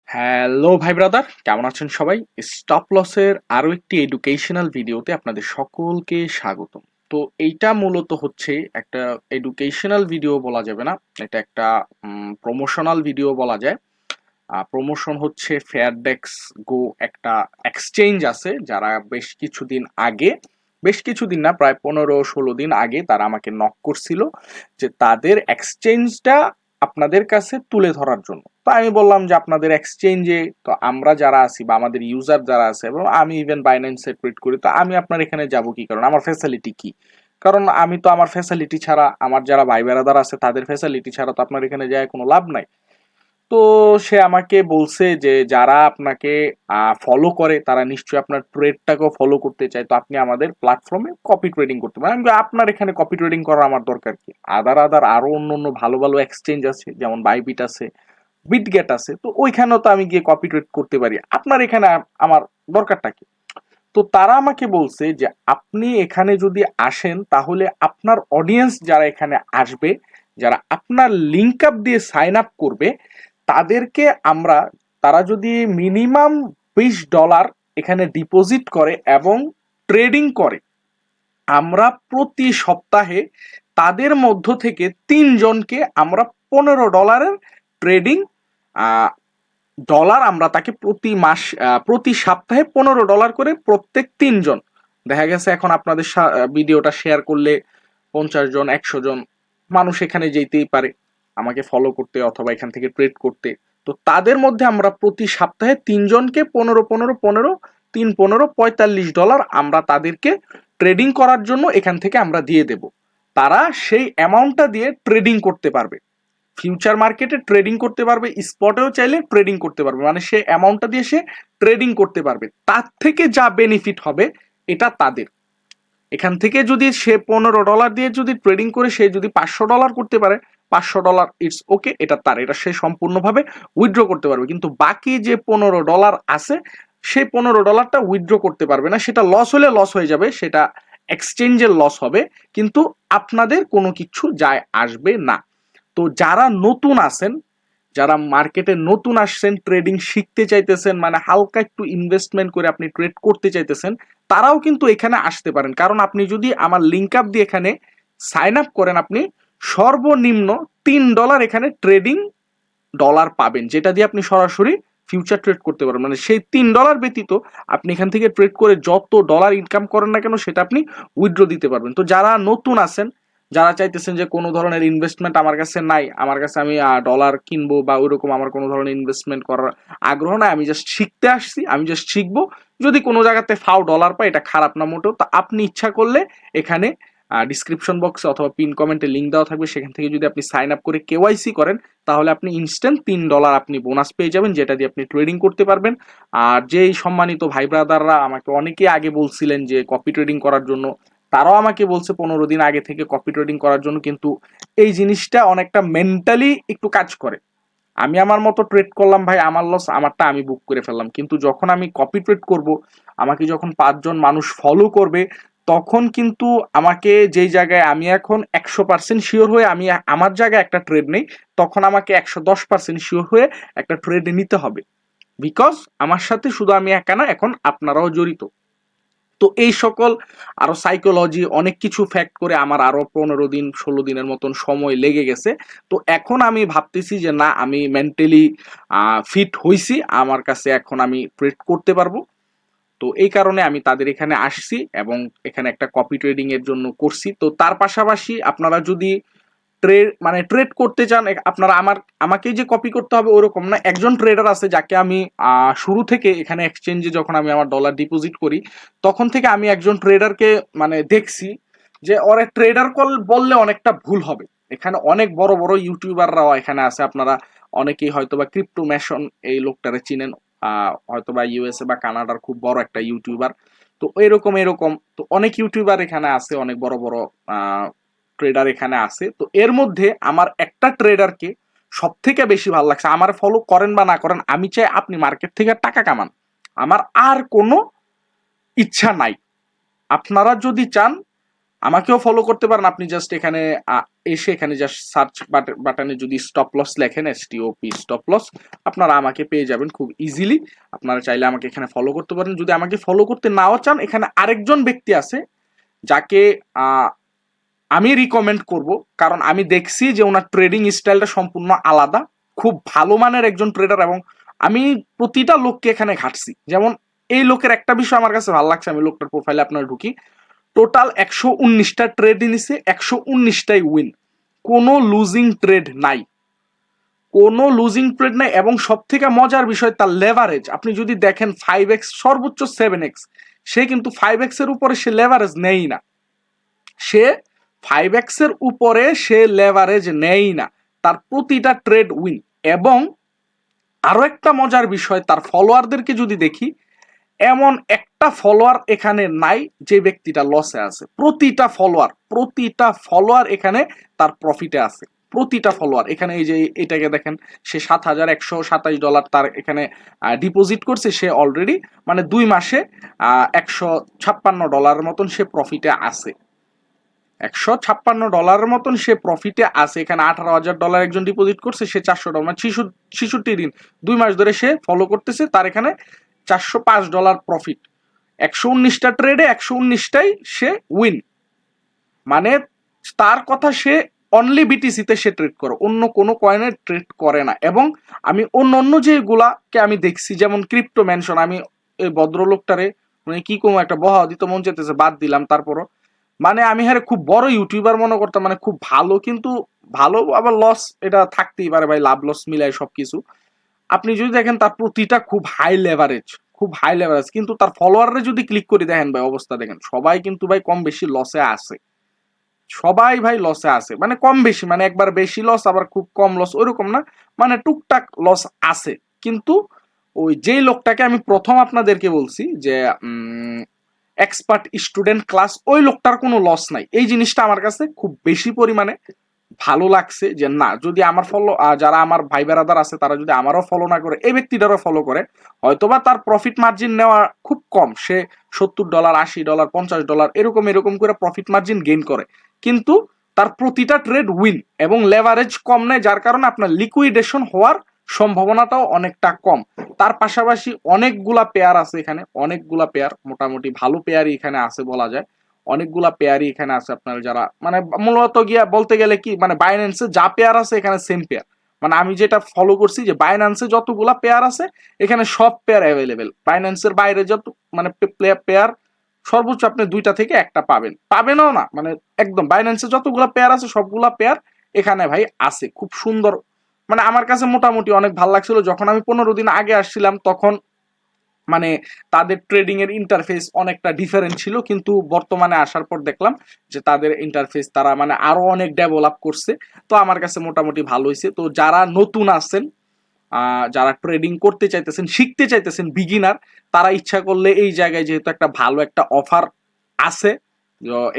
Hello ভাই brother, কেমন আছেন সবাই? স্টপ লসের আরো একটি এডুকেশনাল ভিডিওতে আপনাদের সকলকে স্বাগতম। তো এইটা মূলত হচ্ছে একটা এডুকেশনাল ভিডিও বলা যাবে না, এটা একটা প্রমোশনাল ভিডিও বলা যায়। প্রমোশন হচ্ছে ফেয়ারডেক্স গো, একটা এক্সচেঞ্জ আছে যারা বেশ কিছুদিন না, প্রায় 15-16 দিন আগে তারা আমাকে নক করছিল যে তাদের এক্সচেঞ্জটা আপনাদের কাছে তুলে ধরার জন্য। তো আমি বললাম যে আপনাদের এক্সচেঞ্জে তো আমরা যারা আছি বা আমাদের ইউজার যারা আছে, এবং আমি ইভেন বাইন্যান্সে ট্রেড করি, তো আমি আপনার এখানে যাব কি কারণ, আমার ফ্যাসিলিটি কি? কারণ আমি তো আমার ফ্যাসিলিটি ছাড়া, আমার যারা ভাই বেরাদার আছে তাদের ফ্যাসিলিটি ছাড়া তো আপনার এখানে যায় কোনো লাভ নাই। তো সে আমাকে বলছে যে যারা আপনাকে ফলো করে তারা নিশ্চয়ই আপনার ট্রেডটাকেও ফলো করতে চায়, তো আপনি আমাদের প্ল্যাটফর্মে কপি ট্রেডিং করতে পারেন। আমি বললাম, আপনার এখানে কপি ট্রেডিং করার আমার দরকার কি? আদার আরো অন্য অন্য ভালো ভালো এক্সচেঞ্জ আছে, যেমন বাইবিট আছে, বিটগেট আছে, তো ওইখানেও তো আমি গিয়ে কপি ট্রেড করতে পারি। আপনার এখানে আমার দরকারটা কি? তো তারা আমাকে বলছে যে আপনি এখানে যদি আসেন তাহলে আপনার অডিয়েন্স যারা এখানে আসবে, যারা আপনার লিঙ্ক আপ দিয়ে সাইন আপ করবে, তাদেরকে আমরা, তারা যদি মিনিমাম $20 এখানে ডিপোজিট করে এবং ট্রেডিং করে, আমরা প্রতি সপ্তাহে তাদের মধ্য থেকে 3জনকে আমরা $15 ট্রেডিং ডলার আমরা তাকে প্রতি সপ্তাহে $15 করে প্রত্যেক 3জন। দেখা গেছে এখন আপনাদের ভিডিওটা শেয়ার করলে 50 জন 100 জন মানুষ এখানে যেতেই পারে আমাকে ফলো করতে অথবা এখান থেকে ট্রেড করতে। তো তাদের মধ্যে আমরা প্রতি সপ্তাহে 3জনকে 15 3 15 $45 আমরা তাদেরকে ট্রেডিং করার জন্য এখান থেকে আমরা দিয়ে দেব। তারা সেই অ্যামাউন্টটা দিয়ে ট্রেডিং করতে পারবে, ফিউচার মার্কেটে ট্রেডিং করতে পারবে, স্পটেও চাইলে ট্রেডিং করতে পারবে, মানে সে অ্যামাউন্টটা দিয়ে সে ট্রেডিং করতে পারবে। তার থেকে যা বেনিফিট হবে এটা তাদের। এখান থেকে যদি সে $15 দিয়ে যদি ট্রেডিং করে সে যদি $500 করতে পারে, $500 ইটস ওকে, এটা তার, এটা সে সম্পূর্ণভাবে উইথড্র করতে পারবে। কিন্তু বাকি যে $15 আছে সেই $15টা উইথড্র করতে পারবে না, সেটা লস হলে লস হয়ে যাবে, সেটা এক্সচেঞ্জের লস হবে, কিন্তু আপনাদের কোনো কিছু যায় আসবে না। তো যারা নতুন আছেন, যারা মার্কেটে নতুন আসছেন, ট্রেডিং শিখতে চাইতেছেন, মানে হালকা একটু ইনভেস্টমেন্ট করে আপনি ট্রেড করতে চাইতেছেন, তারাও কিন্তু এখানে আসতে পারেন। কারণ আপনি যদি আমার লিঙ্ক আপ দিয়ে এখানে সাইন আপ করেন, আপনি সর্বনিম্ন $3 এখানে ট্রেডিং ডলার পাবেন, যেটা দিয়ে আপনি সরাসরি ফিউচার ট্রেড করতে পারবেন। মানে সেই $3 ব্যতীত আপনি এখান থেকে ট্রেড করে যত ডলার ইনকাম করেন না কেন সেটা আপনি উইথড্র দিতে পারবেন। তো যারা নতুন আছেন, যারা চাইতেছেন যে কোনো ধরনের ইনভেস্টমেন্ট আমার কাছে নাই, আমার কাছে আমি ডলার কিনবো বা ওইরকম আমার কোনো ধরনের ইনভেস্টমেন্ট করার আগ্রহ নাই, আমি জাস্ট শিখতে আসছি, আমি জাস্ট শিখবো, যদি কোনো জায়গাতে ফাও ডলার পাই এটা খারাপ না মোটেও, তা আপনি ইচ্ছা করলে এখানে ডিসক্রিপশন বক্সে অথবা পিন কমেন্টে লিঙ্ক দেওয়া থাকবে, সেখান থেকে যদি আপনি সাইন আপ করে কেওয়াইসি করেন তাহলে আপনি ইনস্ট্যান্ট $3 আপনি বোনাস পেয়ে যাবেন, যেটা দিয়ে আপনি ট্রেডিং করতে পারবেন। আর যেই সম্মানিত ভাই ব্রাদাররা আমাকে অনেকে আগে বলছিলেন যে কপি ট্রেডিং করার জন্য, তারাও আমাকে বলছে 15 দিন আগে থেকে কপি ট্রেডিং করার জন্য, কিন্তু এই জিনিসটা অনেকটা মেন্টালি একটু কাজ করে। আমি আমার মতো ট্রেড করলাম ভাই, আমার লস আমারটা আমি বুক করে ফেললাম, কিন্তু যখন আমি কপি ট্রেড করব, আমাকে যখন 5জন মানুষ ফলো করবে, তখন কিন্তু আমাকে যেই জায়গায় আমি এখন 100% শিওর হয়ে আমি আমার জায়গায় একটা ট্রেড নেই, তখন আমাকে 110% শিওর হয়ে একটা ট্রেড নিতে হবে। বিকজ আমার সাথে শুধু আমি একা না, এখন আপনারাও জড়িত। তো এই সকল আরো সাইকোলজি অনেক কিছু ফ্যাক্ট করে আমার আরো 15 দিন 16 দিনের মতন সময় লেগে গেছে। তো এখন আমি ভাবতেছি যে না, আমি মেন্টালি ফিট হইছি, আমার কাছে এখন আমি ট্রেড করতে পারবো। তো এই কারণে আমি তাদের এখানে আসছি এবং এখানে একটা কপি ট্রেডিং এর জন্য করছি। তো তার পাশাপাশি আপনারা যদি ট্রেড করতে চান, আপনারা আমাকে যে কপি করতে হবে ওরকম না, একজন ট্রেডার আছে যাকে আমি শুরু থেকে এখানে এক্সচেঞ্জে যখন আমি আমার ডলার ডিপোজিট করি তখন থেকে আমি একজন ট্রেডারকে মানে দেখছি যে ওরা ট্রেডার কল বললে অনেকটা ভুল হবে। এখানে অনেক বড় বড় ইউটিউবাররাও এখানে আছে, আপনারা অনেকেই হয়তোবা ক্রিপ্টো মেশন এই লোকটারে চিনেন, হয়তোবা ইউএসএ বা কানাডার খুব বড় একটা ইউটিউবার। তো এরকম তো অনেক ইউটিউবার এখানে আছে, অনেক বড় বড় ট্রেডার এখানে আছে। তো এর মধ্যে আমার একটা ট্রেডারকে সব থেকে বেশি ভালো লাগছে। আমার ফলো করেন বা না করেন, আমি চাই আপনি মার্কেট থেকে টাকা কামান, আমার আর কোনো ইচ্ছা নাই। আপনারা যদি চান আমাকেও ফলো করতে পারেন। আপনি জাস্ট এখানে এসে এখানে জাস্ট সার্চ বাটনে যদি স্টপ লস লেখেন, STOP স্টপ লস, আপনারা আমাকে পেয়ে যাবেন খুব ইজিলি। আপনারা চাইলে আমাকে এখানে ফলো করতে পারেন। যদি আমাকে ফলো করতে নাও চান, এখানে আরেকজন ব্যক্তি আছে যাকে আমি রিকমেন্ড করব, কারণ আমি দেখছি যে ওনার ট্রেডিং স্টাইলটা সম্পূর্ণ আলাদা, খুব ভালো মানের একজন ট্রেডার, এবং আমি প্রতিটা লোককে এখানে ঘাটছি। যেমন এই লোকের একটা বিষয় আমার কাছে ভালো লাগছে, আমি লোকটার প্রোফাইলে আপনার ঢুকি, টোটাল 119টা ট্রেড নিছে, 119টাই উইন, কোনো লুজিং ট্রেড নাই, কোনো লুজিং ট্রেড নাই। এবং সব থেকে মজার বিষয় তার লেভারেজ, আপনি যদি দেখেন 5x সর্বোচ্চ 7x, সে কিন্তু 5x এর উপরে সে লেভারেজ নেই না, সে 5x এর উপরে সে লেভারেজ নেই না, তার প্রতিটা ট্রেড উইন। এবং আরো একটা মজার বিষয়, তার ফলোয়ারদেরকে যদি দেখি, এমন একটা ফলোয়ার এখানে নাই যে ব্যক্তিটা লসে আছে, প্রতিটা ফলোয়ার এখানে তার প্রফিটে আছে, প্রতিটা ফলোয়ার এখানে। এই যে এটাকে দেখেন, সে $7,127 তার এখানে ডিপোজিট করছে, সে অলরেডি মানে 2 মাসে $156 মতন সে প্রফিটে আছে, $156 মতন সে প্রফিটে আছে। এখানে $18,000 একজন ডিপোজিট করছে, সে $400, মানে 66 দিন 2 মাস ধরে সে ফলো করতেছে, তার এখানে $405 প্রফিট। 119টা ট্রেডে 119টাই সে উইন, মানে তার কথা, সে অনলি বিটিসিতে সে ট্রেড করে, অন্য কোনো কয়েনে ট্রেড করে না। এবং আমি অন্য যেগুলাকে আমি দেখছি, যেমন ক্রিপ্টো মেনশন, আমি এই ভদ্রলোকটারে মানে কি কোনো একটা বহা দিতে মন চাইতেছে, বাদ দিলাম। তারপরও মানে আমি হ্যাঁ খুব বড় ইউটিউবার মনে করতাম, মানে খুব ভালো, কিন্তু ভালো আবার লস এটা থাকতেই পারে ভাই, লাভ লস মিলায় সবকিছু। আপনি যদি দেখেন তার প্রতিটা খুব হাই লেভারেজ, খুব হাই লেভারেজ, কিন্তু তার ফলোয়ারে যদি ক্লিক করে দেখেন ভাই, অবস্থা দেখেন, সবাই কিন্তু ভাই কম বেশি লসে আছে, সবাই ভাই লসে আছে, মানে কম বেশি, মানে একবার বেশি লস আবার খুব কম লস ওইরকম না, মানে টুকটাক লস আছে। কিন্তু ওই যেই লোকটাকে আমি প্রথম আপনাদেরকে বলছি যে এক্সপার্ট স্টুডেন্ট ক্লাস, ওই লোকটার কোনো লস নাই। এই জিনিসটা আমার কাছে খুব বেশি পরিমাণে ভালো লাগছে, যে না, যদি আমার ফলো যারা আমার ভাই বেরাদার আছে তারা যদি আমারও ফলো না করে, এই ব্যক্তিটারও ফলো করে, হয়তোবা তার প্রফিট মার্জিন নেওয়া খুব কম, সে $70, $80, $50 এরকম করে প্রফিট মার্জিন গেইন করে, কিন্তু তার প্রতিটা ট্রেড উইন, এবং লেভারেজ কম নেয়, যার কারণে আপনার লিকুইডেশন হওয়ার সম্ভাবনাটাও অনেকটা কম। তার পাশাপাশি অনেকগুলা পেয়ার আছে এখানে, অনেকগুলা পেয়ার, মোটামুটি ভালো পেয়ারই এখানে আছে বলা যায়, অনেকগুলা পেয়ারই এখানে আছে। আপনার যারা মানে মূলত গিয়া বলতে গেলে কি, মানে বাইন্যান্সে যা পেয়ার আছে এখানে সেম পেয়ার, মানে আমি যেটা ফলো করছি যে বাইন্যান্সে যতগুলা পেয়ার আছে এখানে সব পেয়ার অ্যাভেলেবেল, বাইন্যান্সের বাইরে যত মানে পেয়ার সর্বোচ্চ আপনি 2টা থেকে একটা পাবেনও না, মানে একদম বাইন্যান্সে যতগুলা পেয়ার আছে সবগুলা পেয়ার এখানে ভাই আছে, খুব সুন্দর। মানে আমার কাছে মোটামুটি অনেক ভালো লাগছিল, যখন আমি 15 দিন আগে আসছিলাম তখন মানে তাদের ট্রেডিং এর ইন্টারফেস অনেকটা ডিফারেন্ট ছিল, কিন্তু বর্তমানে আসার পর দেখলাম যে তাদের ইন্টারফেস তারা মানে আরো অনেক ডেভেলপ করছে। তো আমার কাছে মোটামুটি ভালো হয়েছে। তো যারা নতুন আছেন, যারা ট্রেডিং করতে চাইতেছেন, শিখতে চাইতেছেন, বিগিনার, তারা ইচ্ছা করলে এই জায়গায় যেহেতু একটা ভালো একটা অফার আছে,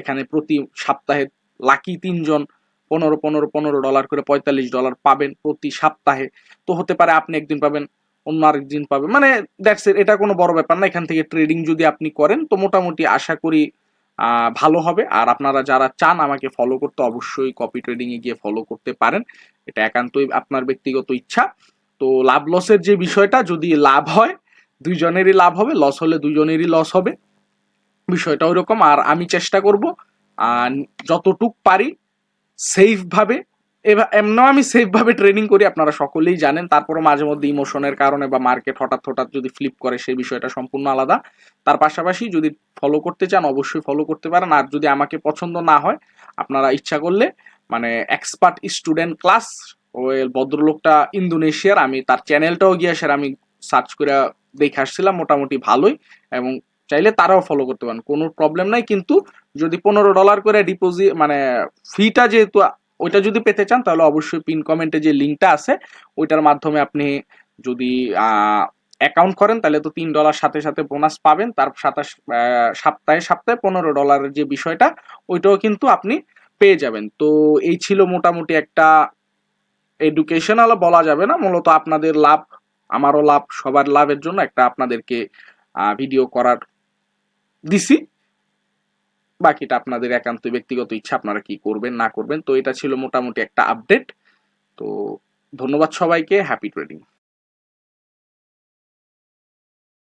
এখানে প্রতি সপ্তাহে লাকি 3জন $15 করে $45 পাবেন প্রতি সপ্তাহে। তো হতে পারে আপনি একদিন পাবেন, অন্য আরেকদিন পাবেন, মানে দ্যাটস ইট, এটা কোনো বড় ব্যাপার না। এখান থেকে ট্রেডিং যদি আপনি করেন তো মোটামুটি আশা করি ভালো হবে। আর আপনারা যারা চান আমাকে ফলো করতে, অবশ্যই কপি ট্রেডিং এ গিয়ে ফলো করতে পারেন, এটা একান্তই আপনার ব্যক্তিগত ইচ্ছা। তো লাভ লসের যে বিষয়টা, যদি লাভ হয় দুইজনেরই লাভ হবে, লস হলে দুইজনেরই লস হবে, বিষয়টা ওইরকম। আর আমি চেষ্টা করব যতটুক পারি সেফ ভাবে, এমনও আমি সেফ ভাবে ট্রেডিং করি, আপনারা সকলেই জানেন। তারপরে মাঝে মধ্যে ইমোশনের কারণে বা মার্কেট হঠাৎ হঠাৎ যদি ফ্লিপ করে, সেই বিষয়টা সম্পূর্ণ আলাদা। তার পাশাপাশি যদি ফলো করতে চান অবশ্যই ফলো করতে পারেন। আর যদি আমাকে পছন্দ না হয়, আপনারা ইচ্ছা করলে মানে এক্সপার্ট স্টুডেন্ট ক্লাস, ওই ভদ্রলোকটা ইন্দোনেশিয়ার, আমি তার চ্যানেলটাও গিয়ে আমি সার্চ করে দেখে আসছিলাম, মোটামুটি ভালোই, এবং চাইলে তারাও ফলো করতে পারেন, কোনো প্রবলেম নাই। কিন্তু যদি $15 করে ডিপোজিট মানে ফিটা যেহেতু, ওইটা যদি পেতে চান তাহলে অবশ্যই পিন কমেন্টে যে লিঙ্কটা আছে ওইটার মাধ্যমে আপনি যদি অ্যাকাউন্ট করেন তাহলে তো $3 সাথে সাথে বোনাস পাবেন। তার সপ্তাহে সপ্তাহে $15 যে বিষয়টা, ওইটাও কিন্তু আপনি পেয়ে যাবেন। তো এই ছিল মোটামুটি একটা এডুকেশনাল বলা যাবে না, মূলত আপনাদের লাভ, আমারও লাভ, সবার লাভের জন্য একটা আপনাদেরকে ভিডিও করার দিছি। বাকিটা আপনাদের একান্ত ব্যক্তিগত ইচ্ছা, আপনারা কি করবেন না করবেন। তো এটা ছিল মোটামুটি একটা আপডেট। তো ধন্যবাদ সবাইকে, হ্যাপি ট্রেডিং।